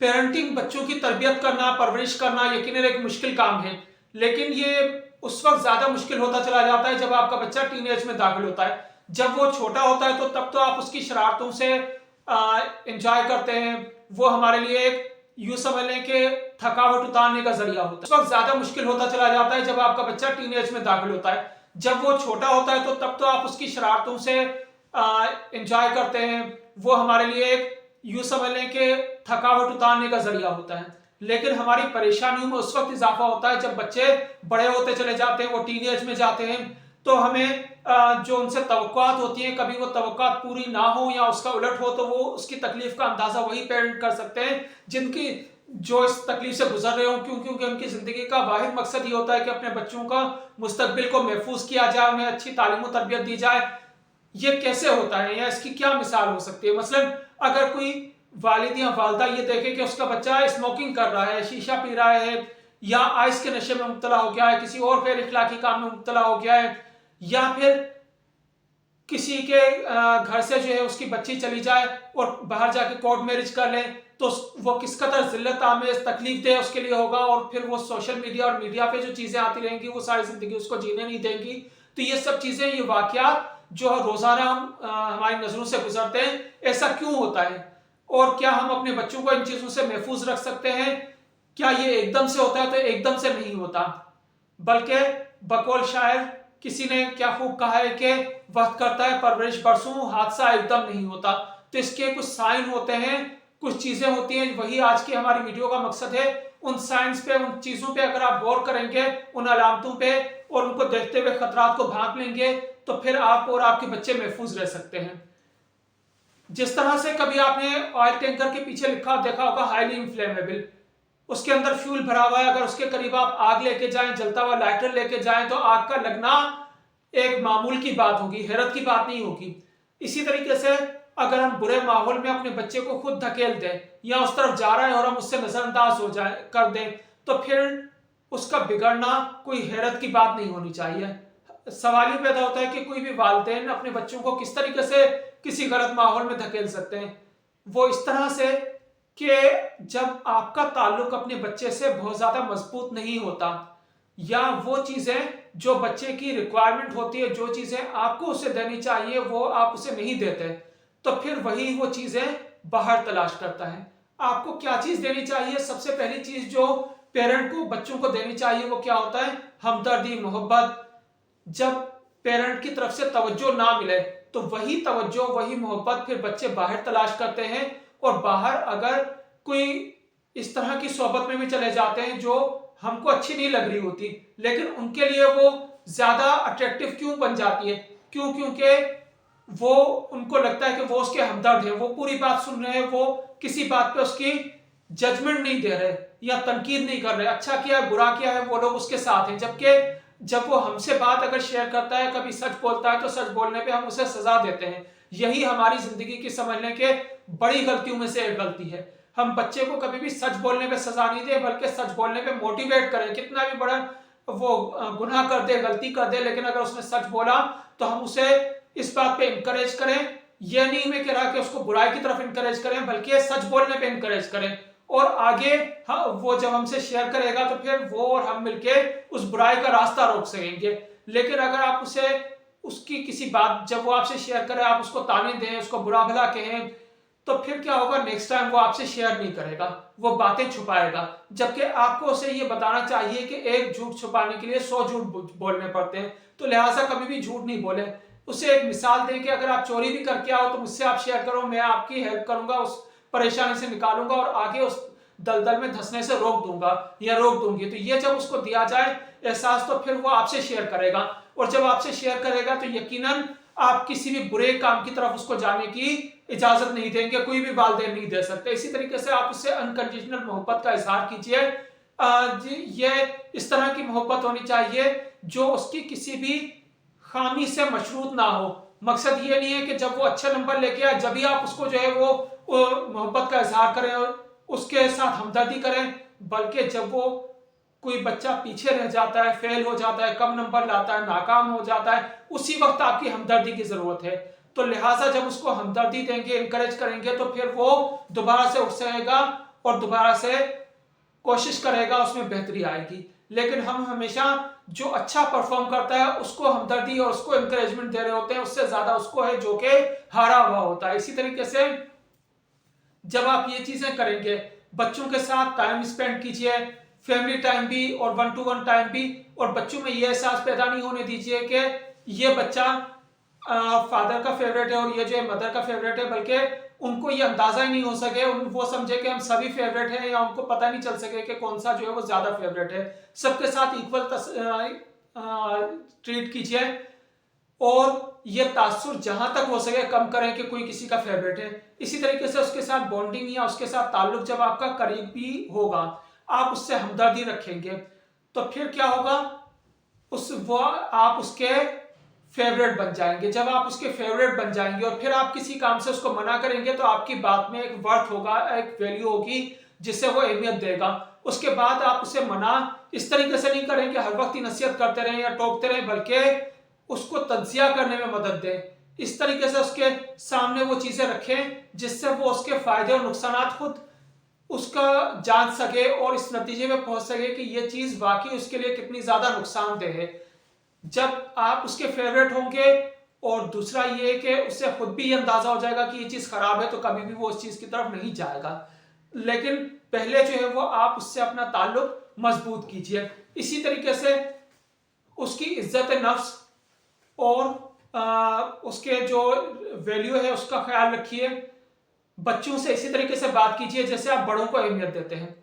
Parenting बच्चों की तरबियत करना, परवरिश करना यकीनन एक मुश्किल काम है। लेकिन ये उस वक्त ज्यादा मुश्किल होता चला जाता है जब आपका बच्चा टीनेज में दाखिल होता है। जब वो छोटा होता है तो तब तो आप उसकी शरारतों से एंजॉय करते हैं। वो हमारे लिए एक यूं समझ लें कि थकावट उतारने का जरिया होता है। उस वक्त ज्यादा मुश्किल होता चला जाता है जब आपका बच्चा टीनेज में दाखिल होता है। जब वो छोटा होता है तो तब तो आप उसकी शरारतों से एंजॉय करते हैं। वो हमारे लिए एक यूं समझ लें कि थकावट उतारने का जरिया होता है। लेकिन हमारी परेशानियों में उस वक्त इजाफा होता है जब बच्चे बड़े होते चले जाते हैं, वो टीनेज में जाते हैं। तो हमें जो उनसे तवक्कुआत होती हैं, कभी वो तवक्कुआत पूरी ना हो या उसका उलट हो, तो वो उसकी तकलीफ का अंदाजा वही पेरेंट कर सकते हैं जिनकी जो इस तकलीफ से गुजर रहे हो। क्योंकि उनकी जिंदगी का वाहिद मकसद ये होता है कि अपने बच्चों का मुस्तकबिल को महफूज किया जाए, उन्हें अच्छी तालीम और तरबियत दी जाए। ये कैसे होता है या इसकी क्या मिसाल हो सकती है? मसलन अगर कोई वालिद या वालदा ये देखे कि उसका बच्चा स्मोकिंग कर रहा है, शीशा पी रहा है, या आइस के नशे में मुब्तला हो गया है, किसी और गैर इखलाकी काम में मुब्तला हो गया है, या फिर किसी के घर से जो है उसकी बच्ची चली जाए और बाहर जाके कोर्ट मैरिज कर ले, तो वो किस कदर जिल्लत आमेज तकलीफ दे उसके लिए होगा। और फिर वो सोशल मीडिया और मीडिया पे जो चीजें आती रहेंगी वो सारी जिंदगी उसको जीने नहीं देंगी। तो ये सब चीजें, ये वाकयात जो रोजाना हम हमारी नजरों से गुजरते हैं, ऐसा क्यों होता है? और क्या हम अपने बच्चों को इन चीजों से महफूज रख सकते हैं? क्या ये एकदम से होता है? तो एकदम से नहीं होता, बल्कि बकौल शायर किसी ने क्या खूब कहा है कि वक्त करता है परवरिश बरसों, हादसा एकदम नहीं होता। तो इसके कुछ साइन होते हैं, कुछ चीजें होती हैं। वही आज की हमारी वीडियो का मकसद है। उन साइंस पे, उन चीजों पे अगर आप गौर करेंगे, उन अलामतों पे, और उनको देखते हुए खतरात को भांप लेंगे, तो फिर आप और आपके बच्चे महफूज रह सकते हैं। जिस तरह से कभी आपने ऑयल टैंकर के पीछे लिखा देखा होगा हाईली इन्फ्लेमेबल, उसके अंदर फ्यूल भरा हुआ है, अगर उसके करीब आप आग लेके जाएं, जलता हुआ लाइटर लेके जाएं, तो आग का लगना एक मामूल की बात होगी, हैरत की बात नहीं होगी। इसी तरीके से अगर हम बुरे माहौल में अपने बच्चे को खुद धकेल दें या उस तरफ जा रहा है और हम उससे नजरअंदाज हो जाए कर दें, तो फिर उसका बिगड़ना कोई हैरत की बात नहीं होनी चाहिए। सवाल ही पैदा होता है कि कोई भी वालिदैन अपने बच्चों को किस तरीके से किसी गलत माहौल में धकेल सकते हैं। वो इस तरह से कि जब आपका ताल्लुक अपने बच्चे से बहुत ज्यादा मजबूत नहीं होता, या वो चीजें जो बच्चे की रिक्वायरमेंट होती है, जो चीजें आपको उसे देनी चाहिए वो आप उसे नहीं देते, तो फिर वही वो चीजें बाहर तलाश करता है। आपको क्या चीज देनी चाहिए? सबसे पहली चीज जो पेरेंट को बच्चों को देनी चाहिए वो क्या होता है? हमदर्दी, मोहब्बत। जब पेरेंट की तरफ से तवज्जो ना मिले तो वही तवज्जो, वही मोहब्बत फिर बच्चे बाहर तलाश करते हैं। और बाहर अगर कोई इस तरह की सोहबत में भी चले जाते हैं जो हमको अच्छी नहीं लग रही होती, लेकिन उनके लिए वो ज्यादा अट्रैक्टिव क्यों बन जाती है? क्योंकि वो, उनको लगता है कि वो उसके हमदर्द है, वो पूरी बात सुन रहे हैं, वो किसी बात पे उसकी जजमेंट नहीं दे रहे या तनकीद नहीं कर रहे, अच्छा किया है बुरा किया है वो लोग उसके साथ हैं। जबकि जब वो हमसे बात अगर शेयर करता है, कभी सच बोलता है, तो सच बोलने पे हम उसे सजा देते हैं। यही हमारी जिंदगी की समझने के बड़ी गलतियों में से एक गलती है। हम बच्चे को कभी भी सच बोलने पे सजा नहीं दे, बल्कि सच बोलने पे मोटिवेट करें। कितना भी बड़ा वो गुनाह कर दे, गलती कर दे, लेकिन अगर उसने सच बोला तो हम उसे इस बात पे इंकरेज करें। यह नहीं मैं कह रहा कि उसको बुराई की तरफ इंकरेज करें, बल्कि सच बोलने पे इंकरेज करें। और आगे वो जब हमसे शेयर करेगा तो फिर वो और हम मिलके उस बुराई का रास्ता रोक सकेंगे। लेकिन अगर आप उसे उसकी किसी बात, जब वो आपसे शेयर करे, आप उसको ताने दें, उसको बुरा भला कहें, तो फिर क्या होगा? नेक्स्ट टाइम वो आपसे शेयर नहीं करेगा, वो बातें छुपाएगा। जबकि आपको उसे ये बताना चाहिए कि एक झूठ छुपाने के लिए 100 झूठ बोलने पड़ते हैं, तो लिहाजा कभी भी झूठ नहीं बोले। उसे एक मिसाल दें कि अगर आप चोरी भी करके आओ तो मुझसे आप शेयर करो, मैं आपकी हेल्प करूंगा, उस परेशानी से निकालूंगा और आगे उस दलदल में धंसने से रोक दूंगा या रोक दूंगी। तो ये जब उसको दिया जाए एहसास, तो फिर वो आपसे शेयर करेगा। और जब आपसे शेयर करेगा तो यकीनन आप किसी भी बुरे काम की तरफ उसको जाने की इजाजत नहीं देंगे, कोई भी वालिदैन नहीं दे सकते। इसी तरीके से आप उससे अनकंडीशनल मोहब्बत का इजहार कीजिए। ये इस तरह की मोहब्बत होनी चाहिए जो उसकी किसी भी खामी से मशरूत ना हो। मकसद ये नहीं है कि जब वो अच्छे नंबर लेके आए जब भी आप उसको जो है वो मोहब्बत का इजहार करें और उसके साथ हमदर्दी करें, बल्कि जब वो कोई बच्चा पीछे रह जाता है, फेल हो जाता है, कम नंबर लाता है, नाकाम हो जाता है, उसी वक्त आपकी हमदर्दी की जरूरत है। तो लिहाजा जब उसको हमदर्दी देंगे, इंकरेज करेंगे, तो फिर वो दोबारा से उठ सकेगा और दोबारा से कोशिश करेगा, उसमें बेहतरी आएगी। लेकिन हम हमेशा जो अच्छा परफॉर्म करता है उसको हमदर्दी और उसको इंकरेजमेंट दे रहे होते हैं, उससे ज्यादा उसको है जो कि हारा हुआ होता है। इसी तरीके से जब आप ये चीजें करेंगे, बच्चों के साथ टाइम स्पेंड कीजिए, फैमिली टाइम भी और 1-to-1 टाइम भी, और बच्चों में ये एहसास पैदा नहीं होने दीजिए कि ये बच्चा फादर का फेवरेट है और ये जो है मदर का फेवरेट है, बल्कि उनको ये अंदाजा ही नहीं हो सके, वो समझे कि हम सभी फेवरेट हैं, या उनको पता नहीं चल सके कि कौन सा जो है वो ज्यादा फेवरेट है। सबके साथ इक्वल ट्रीट कीजिए, और ये तासुर जहां तक हो सके कम करें कि कोई किसी का फेवरेट है। इसी तरीके से उसके साथ बॉन्डिंग या उसके साथ ताल्लुक जब आपका करीबी होगा, आप उससे हमदर्दी रखेंगे, तो फिर क्या होगा, आप उसके फेवरेट बन जाएंगे। जब आप उसके फेवरेट बन जाएंगे और फिर आप किसी काम से उसको मना करेंगे, तो आपकी बात में एक वर्थ होगा, एक वैल्यू होगी जिससे वो अहमियत देगा। उसके बाद आप उसे मना इस तरीके से नहीं करेंगे हर वक्त ही नसीहत करते रहें या टोकते रहें, बल्कि उसको तज्जिया करने में मदद दें। इस तरीके से उसके सामने वो चीजें रखें जिससे वो उसके फायदे और नुकसान खुद उसका जान सके और इस नतीजे में पहुंच सके कि ये चीज वाकई उसके लिए कितनी ज्यादा नुकसानदेह है। जब आप उसके फेवरेट होंगे, और दूसरा ये कि उससे खुद भी ये अंदाजा हो जाएगा कि ये चीज खराब है, तो कभी भी वो उस चीज की तरफ नहीं जाएगा। लेकिन पहले जो है वो आप उससे अपना ताल्लुक मजबूत कीजिए। इसी तरीके से उसकी इज्जत नफ्स और उसके जो वैल्यू है उसका ख्याल रखिए। बच्चों से इसी तरीके से बात कीजिए जैसे आप बड़ों को अहमियत देते हैं।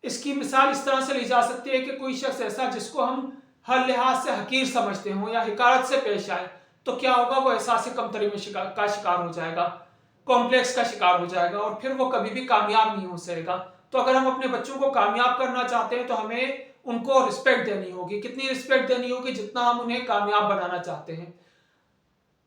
इसकी मिसाल इस तरह से ली जा सकती है कि कोई शख्स ऐसा जिसको हम हर लिहाज से हकीर समझते हो या हिकारत से पेश आए, तो क्या होगा, वो एहसास कमतरी में का शिकार हो जाएगा, कॉम्प्लेक्स का शिकार हो जाएगा, और फिर वो कभी भी कामयाब नहीं हो सकेगा। तो अगर हम अपने बच्चों को कामयाब करना चाहते हैं तो हमें उनको रिस्पेक्ट देनी होगी। कितनी रिस्पेक्ट देनी होगी, जितना हम उन्हें कामयाब बनाना चाहते हैं।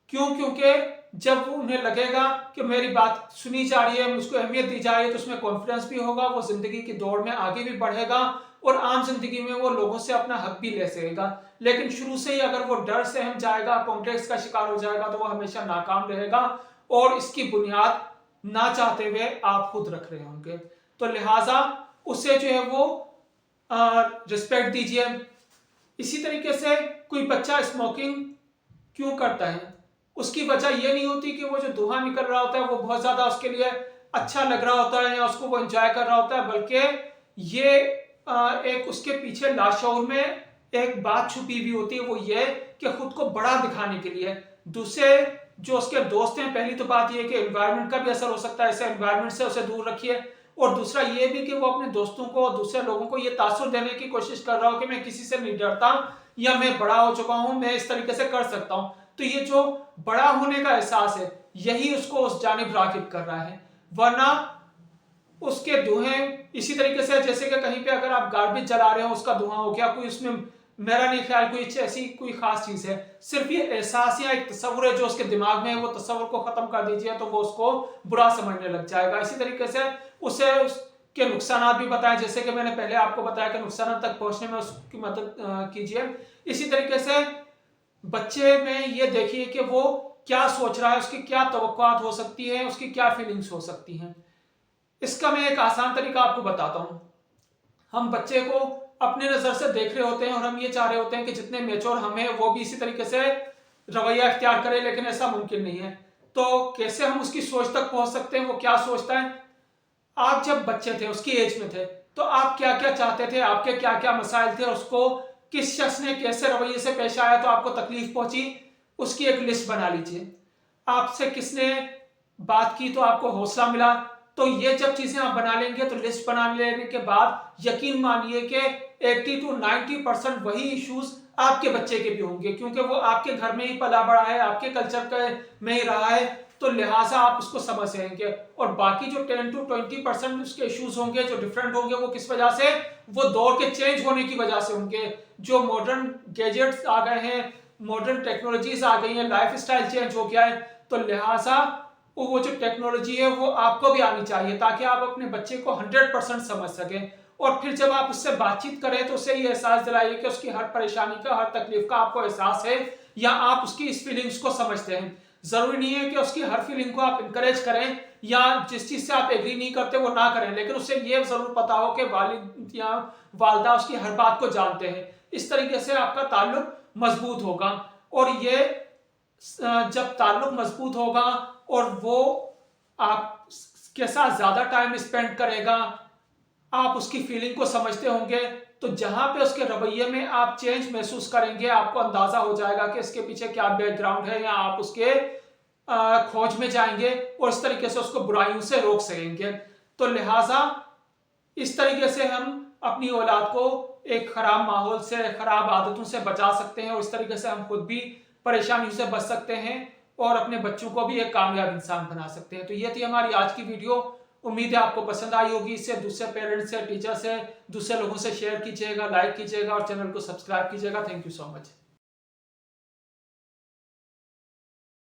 क्यों? क्योंकि जब उन्हें लगेगा कि मेरी बात सुनी जा रही है, मुझको अहमियत दी जा रही है, तो उसमें कॉन्फिडेंस भी होगा, वो जिंदगी की दौड़ में आगे भी बढ़ेगा और आम जिंदगी में वो लोगों से अपना हक भी ले सकेगा। लेकिन शुरू से ही अगर वो डर से हम जाएगा, कॉम्प्लेक्स का शिकार हो जाएगा, तो वो हमेशा नाकाम रहेगा, और इसकी बुनियाद ना चाहते हुए आप खुद रख रहे होंगे। तो लिहाजा उसे जो है वो रिस्पेक्ट दीजिए। इसी तरीके से कोई बच्चा स्मोकिंग क्यों करता है, उसकी वजह यह नहीं होती कि वो जो धुआं निकल रहा होता है वो बहुत ज्यादा उसके लिए अच्छा लग रहा होता है या उसको वो एंजॉय कर रहा होता है, बल्कि ये एक उसके पीछे लाशऊर में एक बात छुपी हुई होती है। वो ये कि खुद को बड़ा दिखाने के लिए दूसरे जो उसके दोस्त हैं, पहली तो बात यह कि एनवायरनमेंट का भी असर हो सकता है, ऐसे एनवायरनमेंट से उसे दूर रखिए। और दूसरा ये भी कि वो अपने दोस्तों को, दूसरे लोगों को ये तासुर देने की कोशिश कर रहा हो कि मैं किसी से नहीं डरता या मैं बड़ा हो चुका हूं, मैं इस तरीके से कर सकता हूं। तो ये जो बड़ा होने का एहसास है, यही उसको उस जानिब रागिब कर रहा है। वरना उसके धुएं इसी तरीके से जैसे कि कहीं पे अगर आप गार्बेज जला रहे हो, उसका धुआं हो गया, कोई उसमें मेरा नहीं ख्याल कोई ऐसी कोई खास चीज है, सिर्फ ये एहसास या एक तस्वुर है जो उसके दिमाग में है, वो तस्वुर को खत्म कर दीजिए तो वो उसको बुरा समझने लग जाएगा। इसी तरीके से उसे उसके नुकसान भी बताएं, जैसे कि मैंने पहले आपको बताया कि नुकसान तक पहुंचने में उसकी मदद कीजिए। इसी तरीके से बच्चे में ये देखिए कि वो क्या सोच रहा है, उसकी क्या तवक्कुआत हो सकती है, उसकी क्या फीलिंग्स हो सकती हैं। इसका मैं एक आसान तरीका आपको बताता हूं। हम बच्चे को अपने नजर से देख रहे होते हैं और हम ये चाह रहे होते हैं कि जितने मेच्योर हम हैं वो भी इसी तरीके से रवैया इख्तियार करे, लेकिन ऐसा मुमकिन नहीं है। तो कैसे हम उसकी सोच तक पहुंच सकते हैं, वो क्या सोचता है। आप जब बच्चे थे, उसकी एज में थे, तो आप क्या क्या चाहते थे, आपके क्या क्या मसाइल थे, उसको किस शख्स ने कैसे रवैये से पेश आया तो आपको तकलीफ पहुंची, उसकी एक लिस्ट बना लीजिए। आपसे किसने बात की तो आपको हौसला मिला, तो ये जब चीजें आप बना लेंगे तो लिस्ट बना लेने के बाद यकीन मानिए कि 80 to 90% वही इश्यूज आपके बच्चे के भी होंगे, क्योंकि वो आपके घर में ही पला बड़ा है, आपके कल्चर में ही रहा है, तो लिहाजा आप उसको समझ सकेंगे। और बाकी जो 10 to 20% उसके इश्यूज होंगे जो डिफरेंट होंगे, वो किस वजह से, वो दौर के चेंज होने की वजह से होंगे। जो मॉडर्न गैजेट्स आ गए हैं, मॉडर्न टेक्नोलॉजीज आ गई हैं, लाइफ स्टाइल चेंज हो गया है, तो लिहाजा वो जो टेक्नोलॉजी है वो आपको भी आनी चाहिए ताकि आप अपने बच्चे को 100% समझ सकें। और फिर जब आप उससे बातचीत करें तो उसे ये एहसास दिलाइए कि उसकी हर परेशानी का, हर तकलीफ का आपको एहसास है, या आप उसकी इस फीलिंग्स को समझते हैं। जरूरी नहीं है कि उसकी हर फीलिंग को आप इंकरेज करें, या जिस चीज से आप एग्री नहीं करते वो ना करें, लेकिन उसे ये जरूर पता हो कि वालिद या वालदा उसकी हर बात को जानते हैं। इस तरीके से आपका ताल्लुक मजबूत होगा। और ये जब ताल्लुक मजबूत होगा और वो आपके साथ ज्यादा टाइम स्पेंड करेगा, आप उसकी फीलिंग को समझते होंगे, तो जहां पे उसके रवैये में आप चेंज महसूस करेंगे, आपको अंदाजा हो जाएगा कि इसके पीछे क्या बैकग्राउंड है, या आप उसके खोज में जाएंगे और इस तरीके से उसको बुराइयों से रोक सकेंगे। तो लिहाजा इस तरीके से हम अपनी औलाद को एक खराब माहौल से, खराब आदतों से बचा सकते हैं, और इस तरीके से हम खुद भी परेशानियों से बच सकते हैं और अपने बच्चों को भी एक कामयाब इंसान बना सकते हैं। तो ये थी हमारी आज की वीडियो। उम्मीद है आपको पसंद आई होगी। इसे दूसरे पेरेंट्स से, टीचर से, दूसरे लोगों से शेयर कीजिएगा, लाइक कीजिएगा और चैनल को सब्सक्राइब कीजिएगा। Thank you so much.